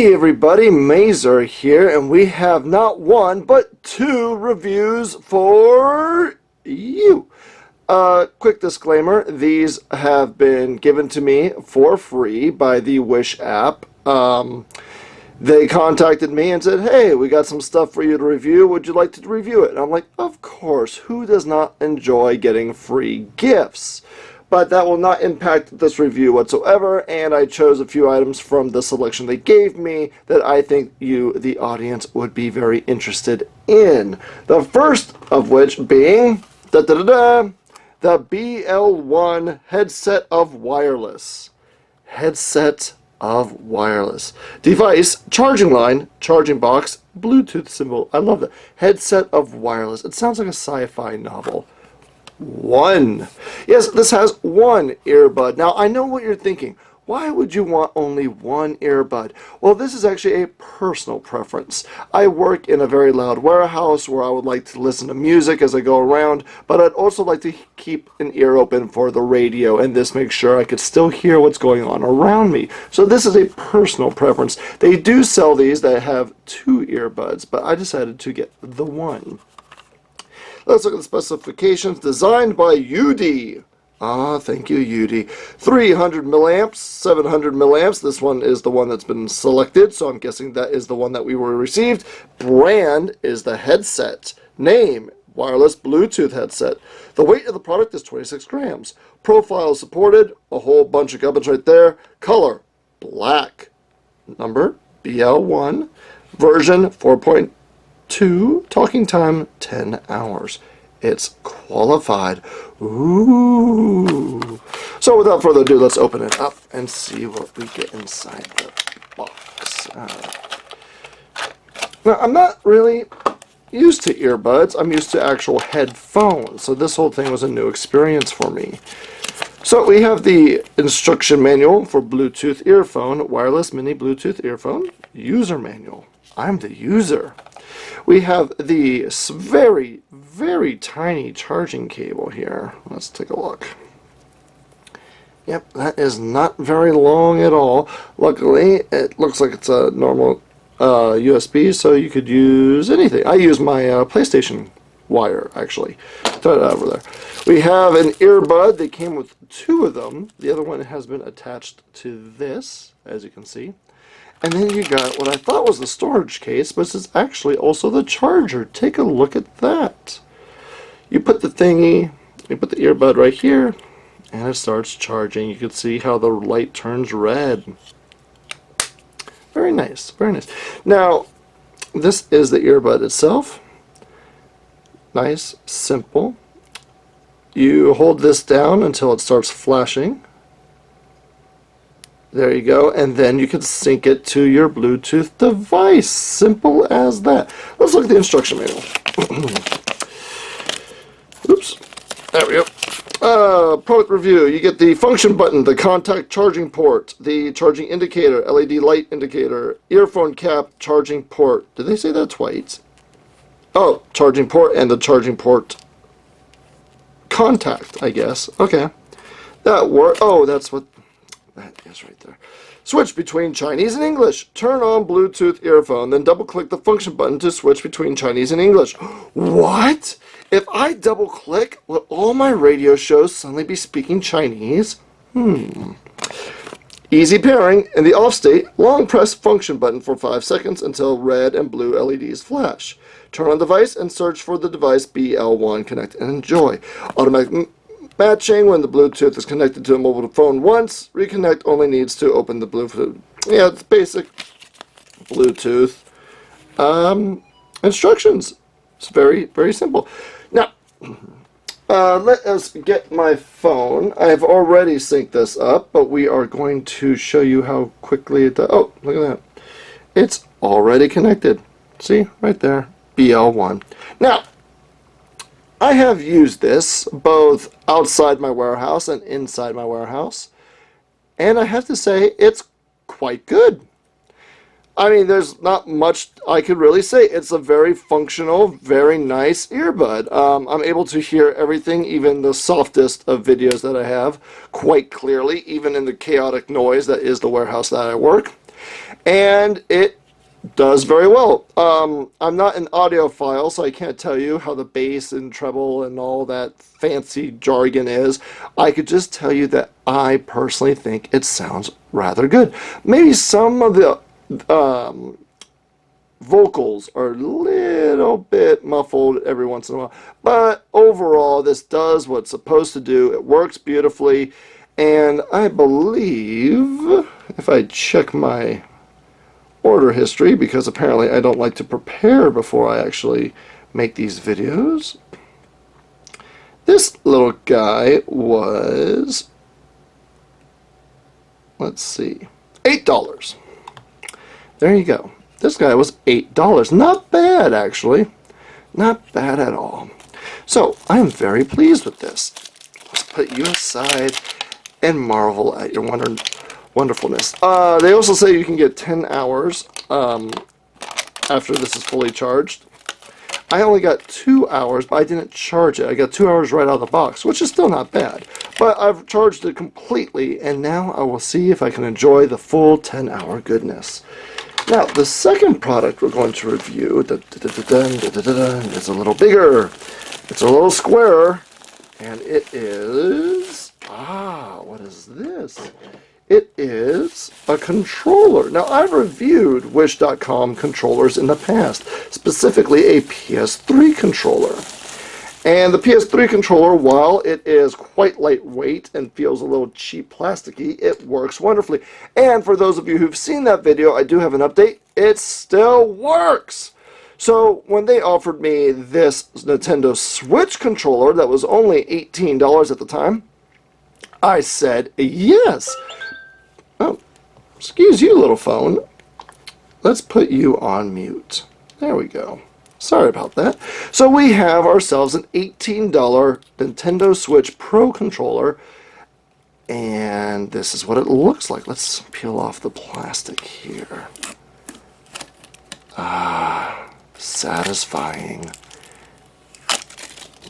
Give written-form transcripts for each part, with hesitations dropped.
Hey everybody, Mazer here, and we have not one, but two reviews for you. Quick disclaimer, these have been given to me for free by the Wish app. They contacted me and said, hey, we got some stuff for you to review, would you like to review it? And I'm like, of course, who does not enjoy getting free gifts? But that will not impact this review whatsoever, and I chose a few items from the selection they gave me that I think you, the audience, would be very interested in. The first of which being the BL1 headset of wireless. Headset of wireless. Device, charging line, charging box, Bluetooth symbol. I love that. Headset of wireless. It sounds like a sci-fi novel. One. Yes, this has one earbud. Now, I know what you're thinking. Why would you want only one earbud? Well, this is actually a personal preference. I work in a very loud warehouse where I would like to listen to music as I go around, but I'd also like to keep an ear open for the radio, and this makes sure I could still hear what's going on around me. So this is a personal preference. They do sell these that have two earbuds, but I decided to get the one. Let's look at the specifications. Designed by UD. Ah, thank you, UD. 300 milliamps, 700 milliamps. This one is the one that's been selected, so I'm guessing that is the one that we were received. Brand is the headset. Name, wireless Bluetooth headset. The weight of the product is 26 grams. Profile supported, a whole bunch of gubbins right there. Color, black. Number, BL1. Version, 4.2. Talking time 10 hours. It's qualified. Ooh. So without further ado, let's open it up and see what we get inside the box. Now, I'm not really used to earbuds. I'm used to actual headphones. So this whole thing was a new experience for me. So we have the instruction manual for Bluetooth earphone, wireless mini Bluetooth earphone, user manual. I'm the user. We have the very, very tiny charging cable here. Let's take a look. Yep, that is not very long at all. Luckily, it looks like it's a normal USB, so you could use anything. I use my PlayStation wire, actually. Throw it over there. We have an earbud. They came with two of them. The other one has been attached to this, as you can see. And then you got what I thought was the storage case, but it's actually also the charger. Take a look at that. You put the thingy, you put the earbud right here, and it starts charging. You can see how the light turns red. Very nice, very nice. Now, this is the earbud itself. Nice, simple. You hold this down until it starts flashing. There you go, and then you can sync it to your Bluetooth device. Simple as that. Let's look at the instruction manual. Oops. There we go. Product review. You get the function button, the contact charging port, the charging indicator, LED light indicator, earphone cap, charging port. Did they say that twice? Oh, charging port and the charging port contact, I guess. Okay. That worked. Oh, that's what... that is right there. Switch between Chinese and English. Turn on Bluetooth earphone, then double-click the function button to switch between Chinese and English. What? If I double-click, will all my radio shows suddenly be speaking Chinese? Easy pairing. In the off state, long press function button for 5 seconds until red and blue LEDs flash. Turn on device and search for the device BL1. Connect and enjoy. Automatic matching when the Bluetooth is connected to a mobile phone once. Reconnect only needs to open the Bluetooth. Yeah, it's basic Bluetooth instructions. It's very, very simple. Now, let us get my phone. I have already synced this up, but we are going to show you how quickly it does. Oh, look at that. It's already connected. See, right there, BL1. Now, I have used this both outside my warehouse and inside my warehouse, and I have to say it's quite good. I mean, there's not much I could really say. It's a very functional, very nice earbud. I'm able to hear everything, even the softest of videos that I have, quite clearly, even in the chaotic noise that is the warehouse that I work. And it does very well. I'm not an audiophile, so I can't tell you how the bass and treble and all that fancy jargon is. I could just tell you that I personally think it sounds rather good. Maybe some of the vocals are a little bit muffled every once in a while, but overall this does what it's supposed to do. It works beautifully, and I believe if I check my order history, because apparently I don't like to prepare before I actually make these videos, this little guy was, let's see, $8. There you go. This guy was $8. Not bad, actually. Not bad at all. So, I'm very pleased with this. Let's put you aside and marvel at your wonderfulness. They also say you can get 10 hours after this is fully charged. I only got 2 hours, but I didn't charge it. I got 2 hours right out of the box, which is still not bad. But I've charged it completely, and now I will see if I can enjoy the full 10-hour goodness. Now, the second product we're going to review is a little bigger. It's a little squarer, and it is... what is this? It is a controller. Now, I've reviewed Wish.com controllers in the past, specifically a PS3 controller. And the PS3 controller, while it is quite lightweight and feels a little cheap plasticky, it works wonderfully. And for those of you who've seen that video, I do have an update. It still works! So when they offered me this Nintendo Switch controller that was only $18 at the time, I said yes. Oh, excuse you, little phone. Let's put you on mute. There we go. Sorry about that. So we have ourselves an $18 Nintendo Switch Pro controller, and this is what it looks like. Let's peel off the plastic here. Satisfying.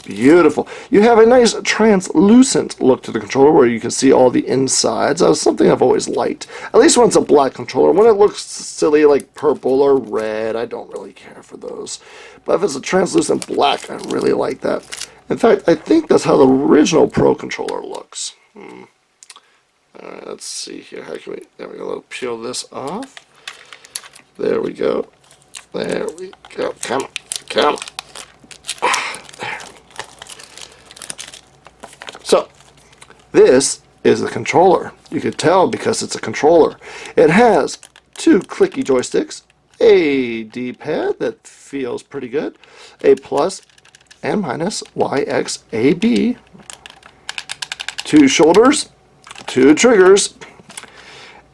Beautiful. You have a nice translucent look to the controller where you can see all the insides. That's something I've always liked. At least when it's a black controller. When it looks silly like purple or red, I don't really care for those. But if it's a translucent black, I really like that. In fact, I think that's how the original Pro controller looks. Alright, let's see here. How can we... There we go. Let's peel this off. There we go. There we go. Come on. Come on. So, this is the controller. You can tell because it's a controller. It has 2 clicky joysticks, a D-pad that feels pretty good, a plus and minus, Y, X, A, B, 2 shoulders, 2 triggers,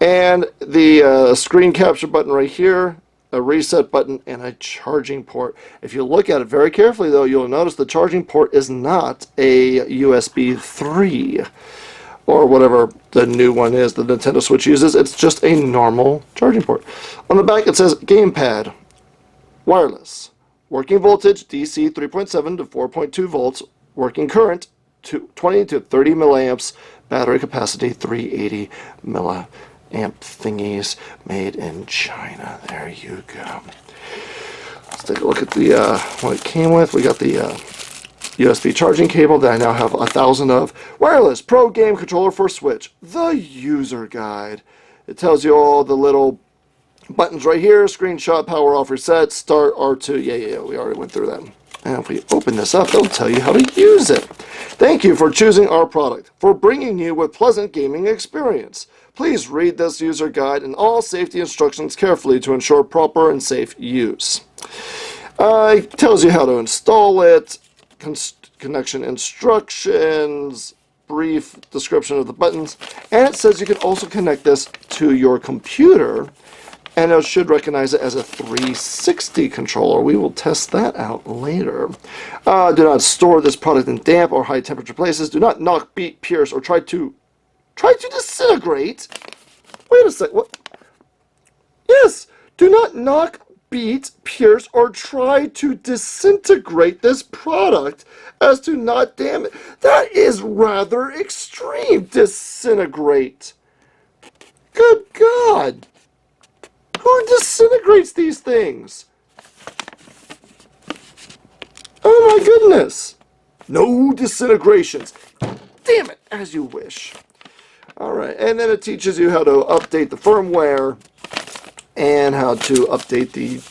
and the screen capture button right here, a reset button, and a charging port. If you look at it very carefully, though, you'll notice the charging port is not a USB 3 or whatever the new one is the Nintendo Switch uses. It's just a normal charging port. On the back it says gamepad, wireless, working voltage DC 3.7 to 4.2 volts, working current 20 to 30 milliamps, battery capacity 380 milliamp thingies, made in China. There you go. Let's take a look at the what it came with. We got the USB charging cable that I now have 1,000 of. Wireless Pro Game Controller for Switch. The user guide. It tells you all the little buttons right here. Screenshot, power off, reset, start, R2. Yeah, we already went through that. And if we open this up, it'll tell you how to use it. Thank you for choosing our product, for bringing you a pleasant gaming experience. Please read this user guide and all safety instructions carefully to ensure proper and safe use. It tells you how to install it, connection instructions, brief description of the buttons, and it says you can also connect this to your computer, and it should recognize it as a 360 controller. We will test that out later. Do not store this product in damp or high temperature places. Do not knock, beat, pierce, or try to disintegrate. Wait a sec. What? Yes. Do not knock, beat, pierce, or try to disintegrate this product as to not damage. That is rather extreme. Disintegrate. Good God. Who disintegrates these things? Oh my goodness. No disintegrations. Damn it, as you wish. Alright, and then it teaches you how to update the firmware and how to update the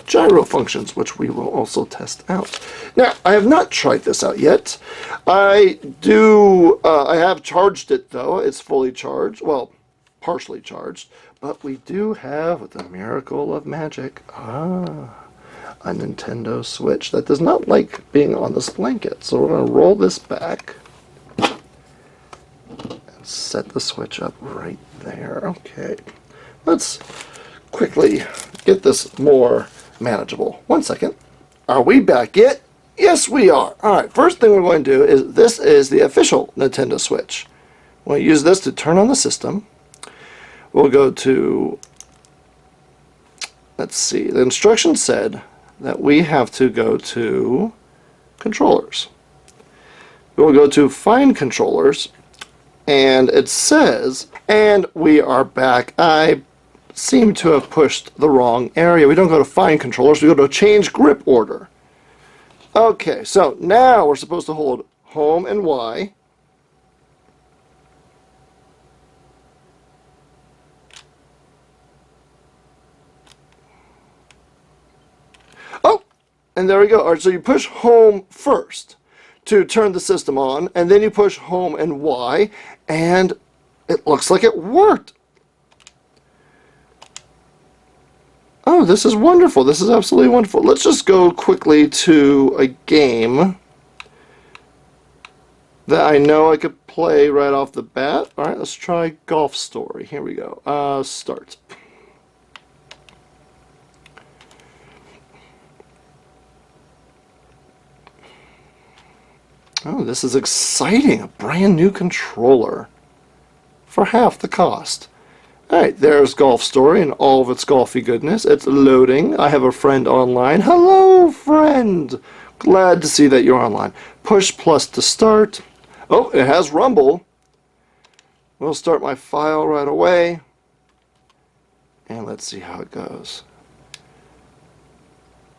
gyro functions, which we will also test out. Now, I have not tried this out yet. I have charged it though. It's fully charged. Well, partially charged. But we do have the miracle of magic. A Nintendo Switch that does not like being on this blanket. So we're going to roll this back and set the Switch up right there. Okay. Let's quickly get this more manageable. 1 second. Are we back yet? Yes, we are. Alright, first thing we're going to do is, this is the official Nintendo Switch. We'll use this to turn on the system. We'll go to, let's see, the instructions said that we have to go to controllers. We'll go to find controllers, and it says, and we are back. I seem to have pushed the wrong area. We don't go to find controllers, we go to change grip order. Okay, so now we're supposed to hold home and Y. Oh, and there we go. All right, so you push home first to turn the system on, and then you push home and Y, and it looks like it worked. Oh, this is wonderful. This is absolutely wonderful. Let's just go quickly to a game that I know I could play right off the bat. All right, let's try Golf Story. Here we go. Start. Oh, this is exciting. A brand new controller for half the cost. Alright, there's Golf Story and all of its golfy goodness. It's loading. I have a friend online. Hello, friend! Glad to see that you're online. Push plus to start. Oh, it has rumble. We'll start my file right away. And let's see how it goes.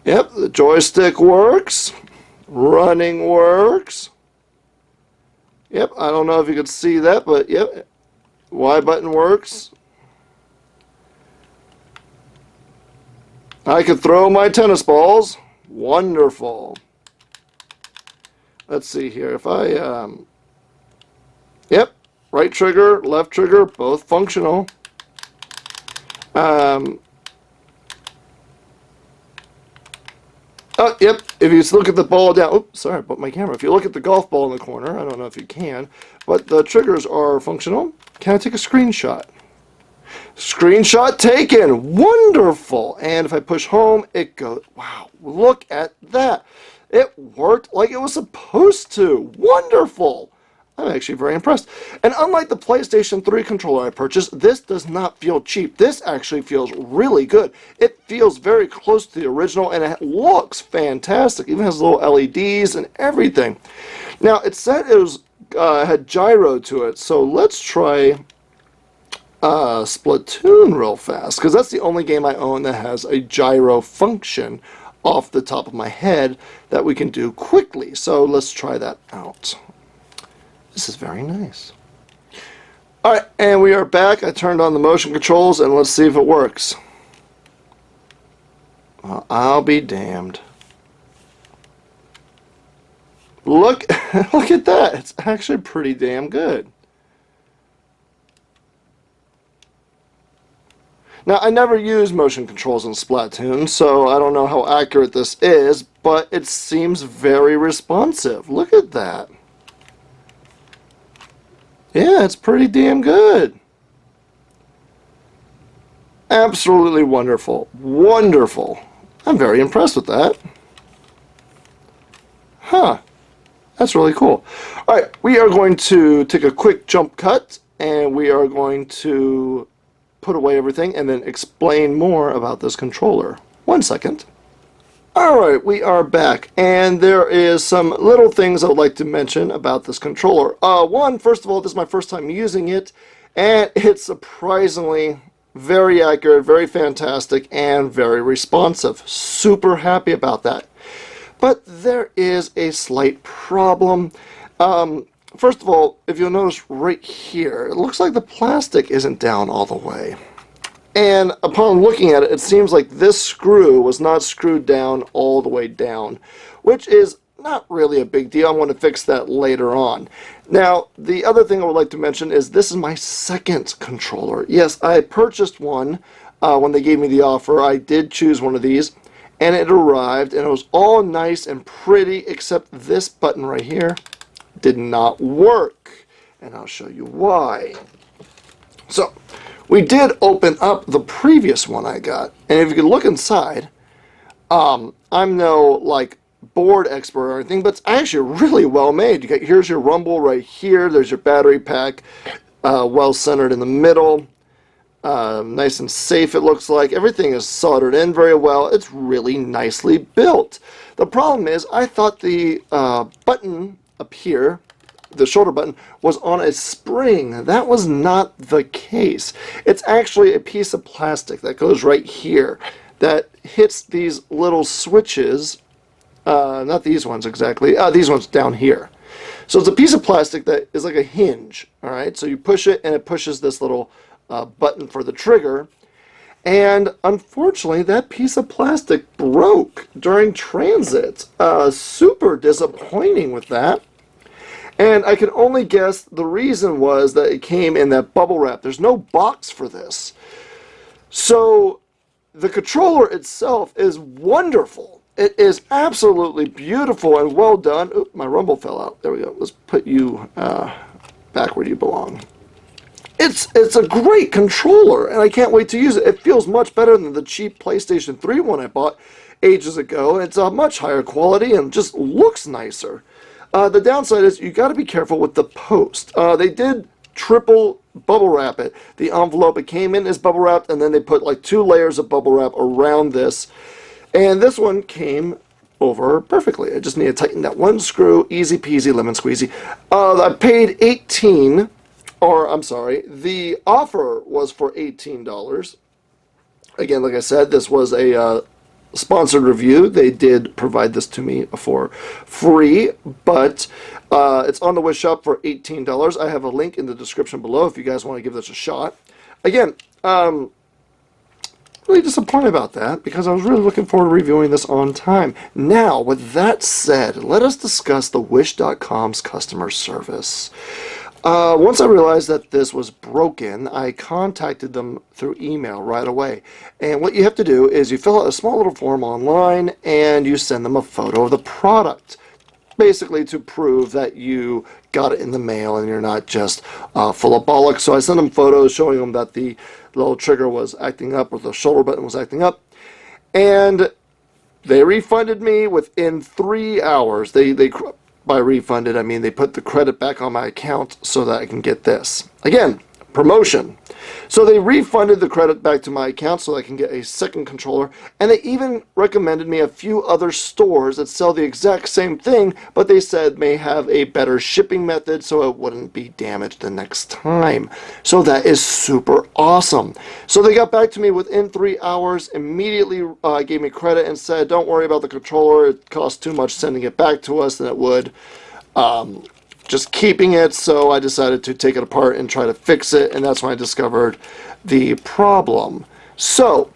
Yep, the joystick works. Running works. Yep, I don't know if you could see that, but yep, Y button works. I could throw my tennis balls. Wonderful. Let's see here. If I, yep, right trigger, left trigger, both functional. Oh, yep, if you look at the ball down, oops, sorry, I put my camera. If you look at the golf ball in the corner, I don't know if you can, but the triggers are functional. Can I take a screenshot? Screenshot taken! Wonderful! And if I push home, it goes, wow, look at that. It worked like it was supposed to. Wonderful! I'm actually very impressed. And unlike the PlayStation 3 controller I purchased, this does not feel cheap. This actually feels really good. It feels very close to the original, and it looks fantastic. It even has little LEDs and everything. Now, it said it was had gyro to it, so let's try Splatoon real fast, because that's the only game I own that has a gyro function off the top of my head that we can do quickly. So let's try that out. This is very nice. Alright, and we are back. I turned on the motion controls, and let's see if it works. Well, I'll be damned. Look, look at that. It's actually pretty damn good. Now, I never use motion controls in Splatoon, so I don't know how accurate this is, but it seems very responsive. Look at that. Yeah, it's pretty damn good. Absolutely wonderful. Wonderful. I'm very impressed with that. Huh. That's really cool. Alright, we are going to take a quick jump cut, and we are going to put away everything and then explain more about this controller. 1 second. Alright, we are back, and there is some little things I would like to mention about this controller. One, first of all, this is my first time using it, and it's surprisingly very accurate, very fantastic, and very responsive. Super happy about that. But there is a slight problem. First of all, if you'll notice right here, it looks like the plastic isn't down all the way. And upon looking at it, it seems like this screw was not screwed down all the way down, which is not really a big deal. I'm going to fix that later on. Now, the other thing I would like to mention is this is my second controller. Yes, I purchased one when they gave me the offer. I did choose one of these, and it arrived, and it was all nice and pretty, except this button right here did not work. And I'll show you why. So, we did open up the previous one I got, and if you can look inside, I'm no like board expert or anything, but it's actually really well made. You got, here's your rumble right here. There's your battery pack, well centered in the middle, nice and safe. It looks like everything is soldered in very well. It's really nicely built. The problem is, I thought the button up here, the shoulder button, was on a spring. That was not the case. It's actually a piece of plastic that goes right here that hits these little switches. Not these ones exactly. These ones down here. So it's a piece of plastic that is like a hinge. All right. So you push it and it pushes this little button for the trigger. And unfortunately, that piece of plastic broke during transit. Super disappointing with that. And I can only guess the reason was that it came in that bubble wrap. There's no box for this. So the controller itself is wonderful. It is absolutely beautiful and well done. Oop, my rumble fell out. There we go. Let's put you back where you belong. It's a great controller, and I can't wait to use it. It feels much better than the cheap PlayStation 3 one I bought ages ago. It's a much higher quality and just looks nicer. The downside is you got to be careful with the post. They did triple bubble wrap it. The envelope it came in is bubble wrapped, and then they put like 2 layers of bubble wrap around this. And this one came over perfectly. I just need to tighten that one screw. Easy peasy lemon squeezy. I paid $18, or I'm sorry, the offer was for $18. Again, like I said, this was a sponsored review. They did provide this to me for free, but it's on the Wish Shop for $18. I have a link in the description below if you guys want to give this a shot. Again, really disappointed about that because I was really looking forward to reviewing this on time. Now, with that said, let us discuss the Wish.com's customer service. Once I realized that this was broken, I contacted them through email right away. And what you have to do is you fill out a small little form online and you send them a photo of the product, basically to prove that you got it in the mail and you're not just full of bollocks. So I sent them photos showing them that the little trigger was acting up or the shoulder button was acting up. And they refunded me within 3 hours. By refunded, I mean they put the credit back on my account so that I can get this. Again, promotion. So they refunded the credit back to my account so I can get a second controller, and they even recommended me a few other stores that sell the exact same thing, but they said may have a better shipping method so it wouldn't be damaged the next time. So that is super awesome. So they got back to me within 3 hours, immediately gave me credit and said, don't worry about the controller, it costs too much sending it back to us than it would just keeping it. So I decided to take it apart and try to fix it, and that's when I discovered the problem. So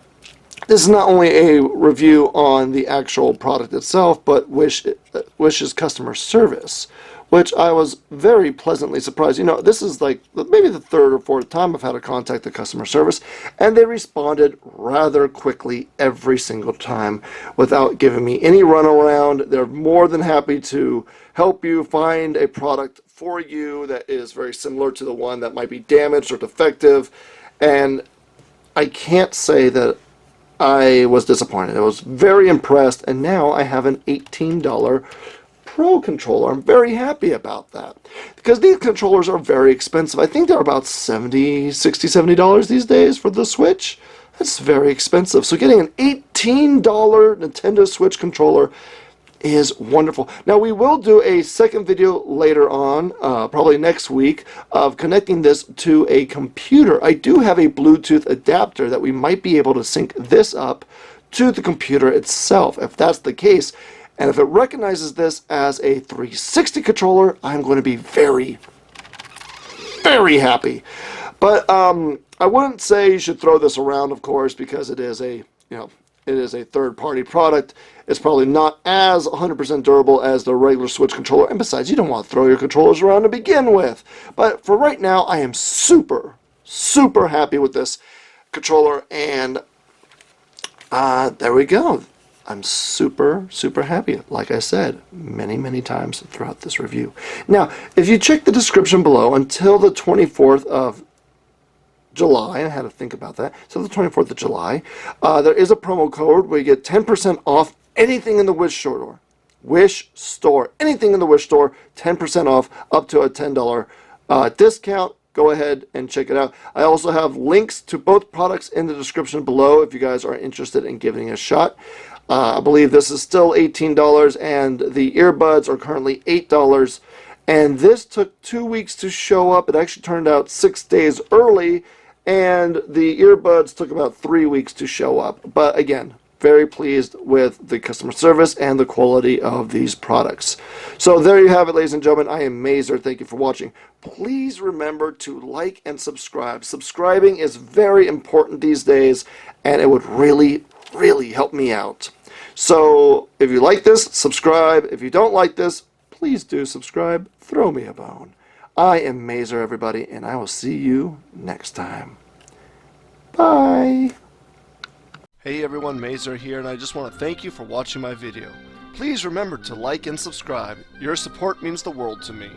this is not only a review on the actual product itself, but Wish's customer service, which I was very pleasantly surprised. You know, this is like maybe the 3rd or 4th time I've had to contact the customer service, and they responded rather quickly every single time without giving me any runaround. They're more than happy to help you find a product for you that is very similar to the one that might be damaged or defective. And I can't say that I was disappointed. I was very impressed, and now I have an $18 Pro controller. I'm very happy about that because these controllers are very expensive. I think they're about $70 these days for the Switch. That's very expensive. So getting an $18 Nintendo Switch controller is wonderful. Now we will do a second video later on, probably next week, of connecting this to a computer. I do have a Bluetooth adapter that we might be able to sync this up to the computer itself. If that's the case, and if it recognizes this as a 360 controller, I'm going to be very, very happy. But I wouldn't say you should throw this around, of course, because it is a, it is a third-party product. It's probably not as 100% durable as the regular Switch controller, and besides, you don't want to throw your controllers around to begin with. But for right now, I am super, super happy with this controller, and there we go. I'm super, super happy, like I said many, many times throughout this review. Now, if you check the description below, until the 24th of July, I had to think about that, so the 24th of July, there is a promo code where you get 10% off anything in the Wish store. Anything in the Wish store, 10% off, up to a $10 discount. Go ahead and check it out. I also have links to both products in the description below if you guys are interested in giving it a shot. I believe this is still $18, and the earbuds are currently $8. And this took 2 weeks to show up. It actually turned out 6 days early, and the earbuds took about 3 weeks to show up. But again, very pleased with the customer service and the quality of these products. So there you have it, ladies and gentlemen. I am Mazer. Thank you for watching. Please remember to like and subscribe. Subscribing is very important these days, and it would really, really help me out. So if you like this, subscribe. If you don't like this, please do subscribe. Throw me a bone. I am Mazer, everybody, and I will see you next time. Bye. Hey everyone, Mazer here, and I just want to thank you for watching my video. Please remember to like and subscribe. Your support means the world to me.